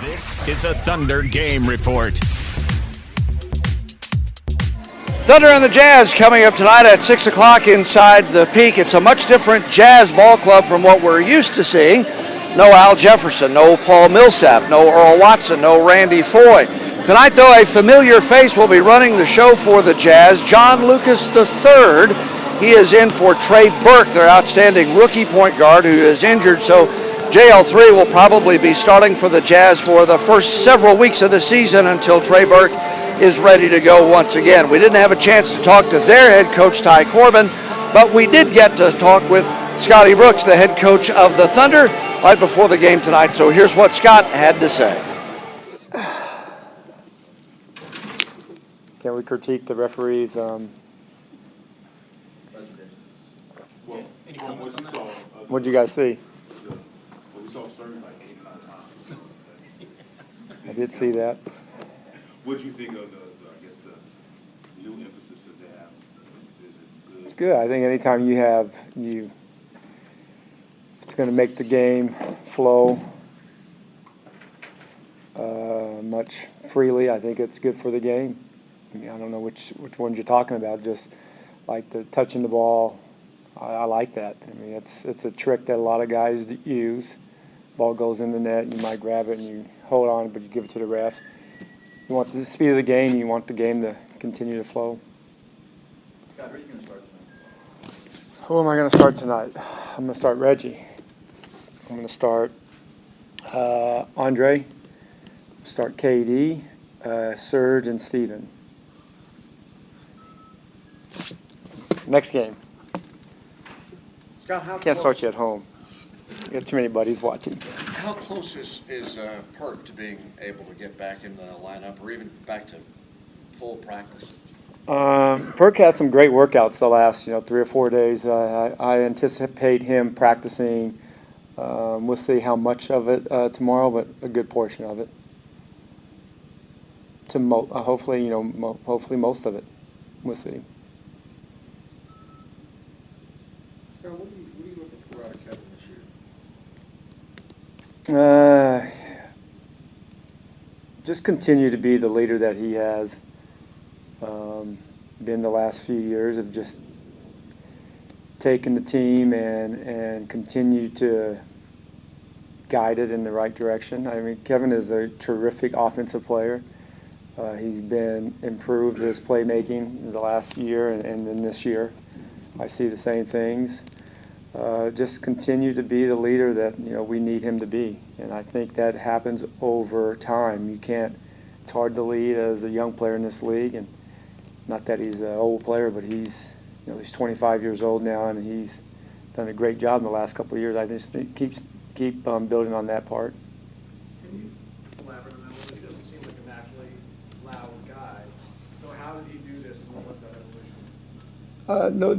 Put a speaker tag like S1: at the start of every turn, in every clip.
S1: This is a Thunder Game Report.
S2: Thunder and the Jazz coming up tonight at 6 o'clock inside the Peak. It's a much different Jazz ball club from what we're used to seeing. No Al Jefferson, no Paul Millsap, no Earl Watson, no Randy Foye. Tonight, though, a familiar face will be running the show for the Jazz, John Lucas III. He is in for Trey Burke, their outstanding rookie point guard who is injured, so JL3 will probably be starting for the Jazz for the first several weeks of the season until Trey Burke is ready to go once again. We didn't have a chance to talk to their head coach, Ty Corbin, but we did get to talk with Scotty Brooks, the head coach of the Thunder, right before the game tonight. So here's what Scott had to say.
S3: Can we critique the referees? What did you guys see?
S4: We saw serving like 8 or 9 times.
S3: I did see that.
S4: What do you think of the new emphasis that they have? Is it good?
S3: It's good. I think anytime it's going to make the game flow much freely. I think it's good for the game. I mean, I don't know which ones you're talking about. Just like the touching the ball, I like that. I mean, it's a trick that a lot of guys use. Ball goes in the net, you might grab it and you hold on, but you give it to the ref. You want the speed of the game. You want the game to continue to flow.
S5: Scott, who are you going to start tonight?
S3: Who am I going to start tonight? I'm going to start Reggie. I'm going to start Andre. Start KD, Serge, and Steven. Next game.
S2: Scott, how
S3: Can't start you at home. You got too many buddies watching.
S2: How close is Perk to being able to get back in the lineup or even back to full practice?
S3: Perk had some great workouts the last 3 or 4 days. I anticipate him practicing. We'll see how much of it tomorrow, but a good portion of it. Hopefully, hopefully most of it. We'll see.
S5: Scott, what are you looking for out of Kevin this year?
S3: Just continue to be the leader that he has been the last few years, of just taking the team and continue to guide it in the right direction. I mean, Kevin is a terrific offensive player. He's been improved his playmaking the last year and then this year. I see the same things. Just continue to be the leader that we need him to be, and I think that happens over time. You can't. It's hard to lead as a young player in this league, and not that he's an old player, but he's he's 25 years old now, and he's done a great job in the last couple of years. I just think keep building on that part.
S6: Can you elaborate on that a little bit? He doesn't seem like a naturally loud guy. So how did he do this, and what was that evolution?
S3: No,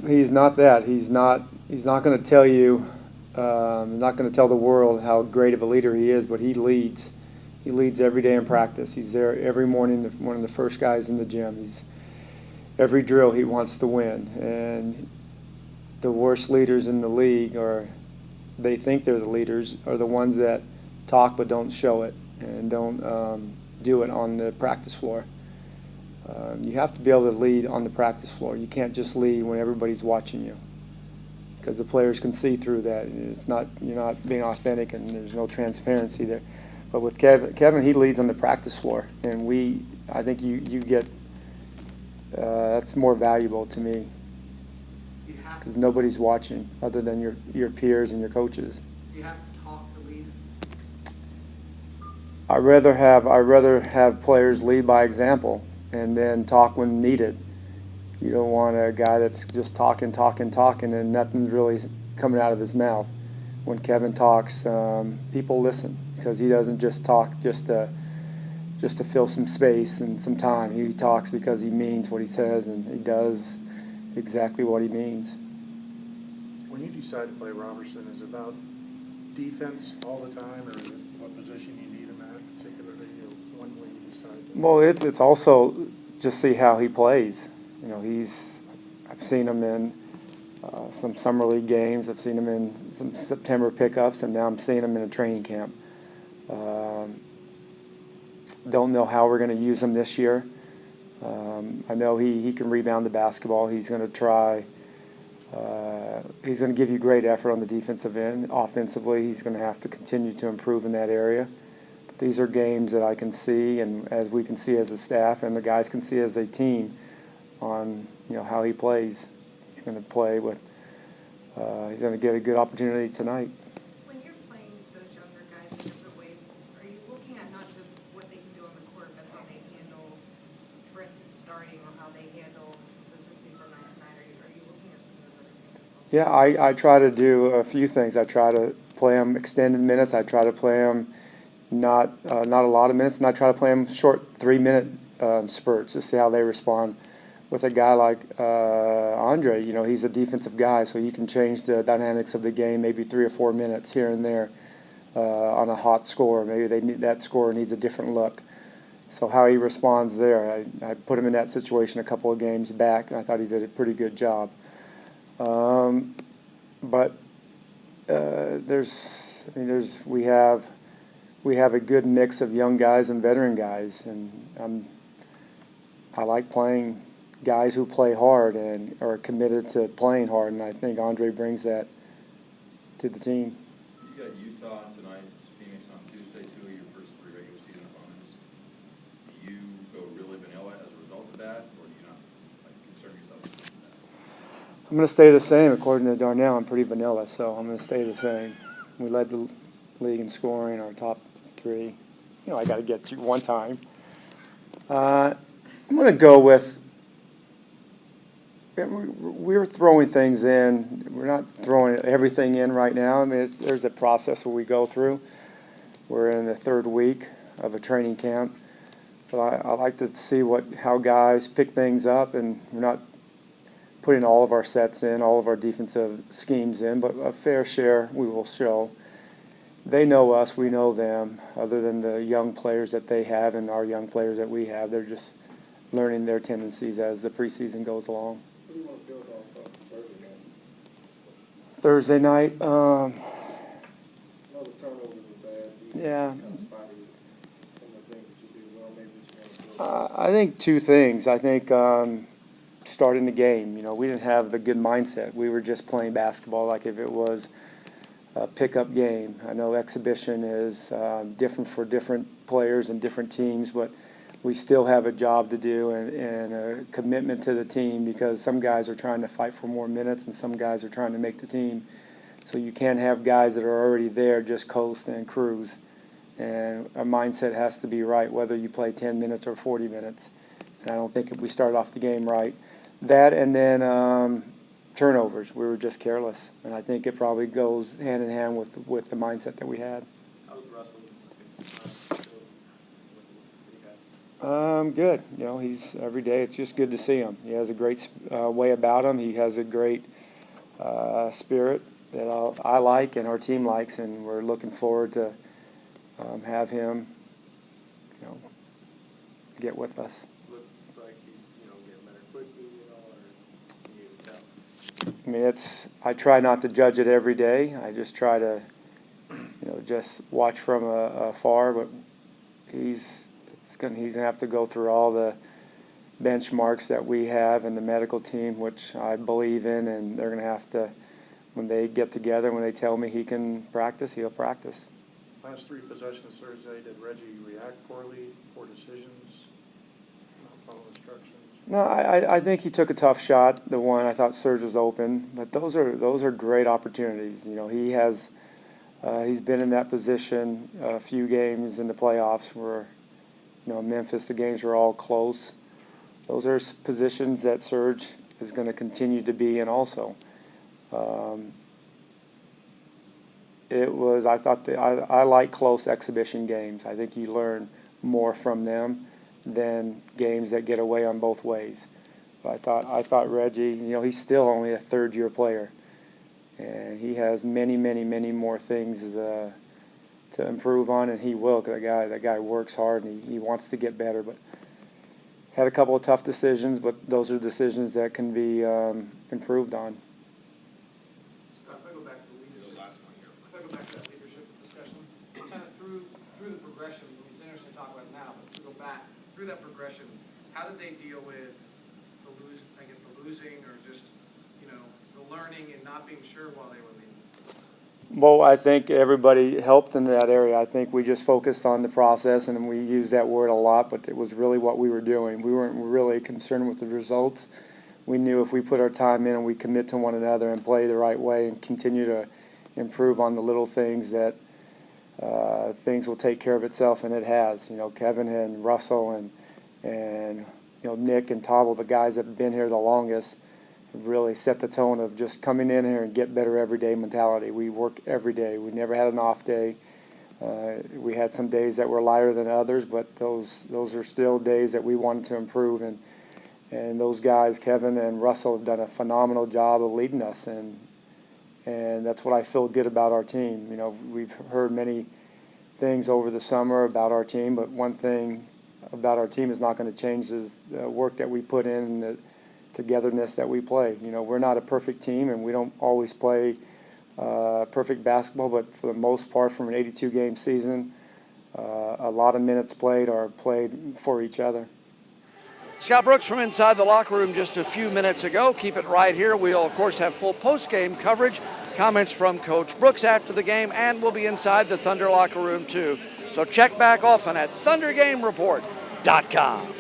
S3: he's not that. He's not going to tell you, not going to tell the world how great of a leader he is, but he leads. He leads every day in practice. He's there every morning, one of the first guys in the gym. Every drill he wants to win. And the worst leaders in the league, or they think they're the leaders, are the ones that talk but don't show it and don't do it on the practice floor. You have to be able to lead on the practice floor. You can't just lead when everybody's watching you, because the players can see through that. You're not being authentic, and there's no transparency there. But with Kevin, he leads on the practice floor, and I think you get that's more valuable to me, because nobody's watching other than your peers and your coaches.
S6: You have to talk to lead.
S3: I'd rather have players lead by example and then talk when needed. You don't want a guy that's just talking, and nothing's really coming out of his mouth. When Kevin talks, people listen, because he doesn't just talk just to fill some space and some time. He talks because he means what he says, and he does exactly what he means.
S5: When you decide to play Robertson, is it about defense all the time, or is it what position you need him at, particularly, or when will you decide?
S3: Well, it's also just see how he plays. I've seen him in some summer league games. I've seen him in some September pickups, and now I'm seeing him in a training camp. Don't know how we're going to use him this year. I know he can rebound the basketball. He's going to try. He's going to give you great effort on the defensive end. Offensively, he's going to have to continue to improve in that area. But these are games that I can see, and as we can see as a staff, and the guys can see as a team, on how he plays. He's going to play with. He's going to get a good opportunity tonight.
S7: When you're playing those younger guys in different ways, are you looking at not just what they can do on the court, but how they handle, for instance, starting, or how they handle consistency from night to night? Are you looking at some of those other things as well?
S3: Yeah, I try to do a few things. I try to play them extended minutes. I try to play them not a lot of minutes, and I try to play them short 3-minute spurts to see how they respond. With a guy like Andre, he's a defensive guy, so he can change the dynamics of the game maybe 3 or 4 minutes here and there on a hot score. Maybe that scorer needs a different look. So how he responds there, I put him in that situation a couple of games back, and I thought he did a pretty good job. But we have a good mix of young guys and veteran guys, and I like playing guys who play hard and are committed to playing hard, and I think Andre brings that to the team.
S8: You got Utah tonight, Phoenix on Tuesday, 2 of your first 3 regular season opponents. Do you go really vanilla as a result of that, or do you not concern yourself with that?
S3: I'm going to stay the same. According to Darnell, I'm pretty vanilla, so I'm going to stay the same. We led the league in scoring, our top 3. I got to get you one time. I'm going to go with. We're throwing things in. We're not throwing everything in right now. I mean, there's a process where we go through. We're in the 3rd week of a training camp. But I like to see how guys pick things up, and we're not putting all of our sets in, all of our defensive schemes in, but a fair share we will show. They know us, we know them. Other than the young players that they have and our young players that we have, they're just learning their tendencies as the preseason goes along.
S5: What do you want to build off Thursday night?
S3: Thursday night,
S5: All the turnovers were bad.
S3: Yeah.
S5: Kind of spotty some of the things that you did well. Maybe you just want to build.
S3: I think 2 things. I think starting the game, we didn't have the good mindset. We were just playing basketball like if it was a pickup game. I know exhibition is different for different players and different teams, but we still have a job to do and a commitment to the team, because some guys are trying to fight for more minutes and some guys are trying to make the team. So you can't have guys that are already there just coast and cruise. And our mindset has to be right, whether you play 10 minutes or 40 minutes. And I don't think if we start off the game right. That and then turnovers. We were just careless. And I think it probably goes hand in hand with the mindset that we had.
S6: How was Russell?
S3: Good. He's every day. It's just good to see him. He has a great way about him. He has a great spirit that I like and our team likes, and we're looking forward to have him, get with us.
S6: Looks like he's, getting better quickly, or can you tell?
S3: I mean, I try not to judge it every day. I just try to, just watch from afar. But he's going to have to go through all the benchmarks that we have in the medical team, which I believe in, and they're going to have to, when they get together, when they tell me he can practice, he'll practice.
S5: Last 3 possessions Thursday, did Reggie react poorly, poor decisions, not follow instructions?
S3: No, I think he took a tough shot. The one I thought Serge was open, but those are great opportunities. He has he's been in that position a few games in the playoffs where Memphis, the games were all close. Those are positions that Serge is going to continue to be in also. I like close exhibition games. I think you learn more from them than games that get away on both ways. But I thought Reggie, he's still only a 3rd-year player, and he has many, many, many more things to improve on, and he will. That guy works hard and he wants to get better. But had a couple of tough decisions, but those are decisions that can be improved on.
S6: Scott, if I go back to leadership, if I go back to that leadership discussion, kind of through progression, it's interesting to talk about now, but to go back through that progression, how did they deal with the losing or just, the learning and not being sure while they were leaving?
S3: Well, I think everybody helped in that area. I think we just focused on the process, and we used that word a lot, but it was really what we were doing. We weren't really concerned with the results. We knew if we put our time in and we commit to one another and play the right way and continue to improve on the little things, that things will take care of itself, and it has. Kevin and Russell and Nick and Tobble, the guys that have been here the longest, have really set the tone of just coming in here and get better every day mentality. We work every day. We never had an off day. We had some days that were lighter than others, but those are still days that we wanted to improve. And those guys, Kevin and Russell, have done a phenomenal job of leading us, and that's what I feel good about our team. We've heard many things over the summer about our team, but one thing about our team is not going to change is the work that we put in and the togetherness that we play. We're not a perfect team, and we don't always play perfect basketball, but for the most part, from an 82-game season, a lot of minutes played are played for each other.
S2: Scott Brooks from inside the locker room just a few minutes ago. Keep it right here. We'll, of course, have full post-game coverage, comments from Coach Brooks after the game, and we'll be inside the Thunder locker room, too. So check back often at ThunderGameReport.com.